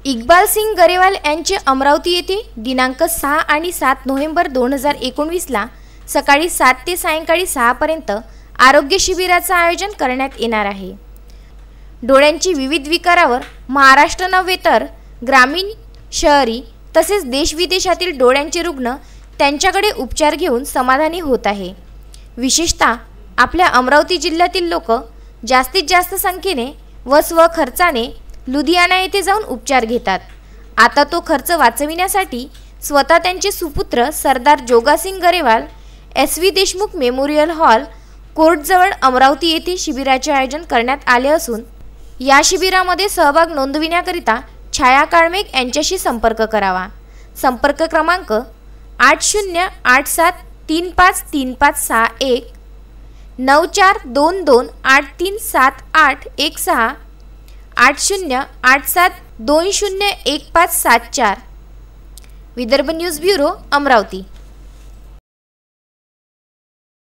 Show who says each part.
Speaker 1: इक्बाल सिंग गरेवाल यांचे अमरावती येथे दिनांक 6 आणि 7 नोव्हेंबर 2019ला सकाळी 7 ते सायंकाळी 6 पर्यंत आरोग्य शिबिराचे आयोजन करण्यात येणार आहे। डोळ्यांची विविध विकारावर महाराष्ट्र नव्हे तर ग्रामीण, शहरी तसेच देश-विदेशातील डोळ्यांचे रुग्ण त्यांच्याकडे उपचार घेऊन समाधानी होत आहे। विशेषतः आपल्या अमरावती जिल्ह्यातील लोक जास्तीत जास्त संख्येने व स्वखर्चाने लुधियाना येथे जाऊन उपचार घेतात। आता तो खर्च वाचविण्यासाठी स्वतः त्यांचे सुपुत्र Sardar Jogasingh Grewal SV Deshmukh memorial hall कोर्टजवळ अमरावती येथे शिबिराचे आयोजन करण्यात आले असून या शिबिरामध्ये सहभाग नोंदविण्याकरिता छाया काळमेघ यांच्याशी संपर्क करावा। संपर्क क्रमांक 8087353561 9422837816 8087201574। Vidarbha news bureau Amravati.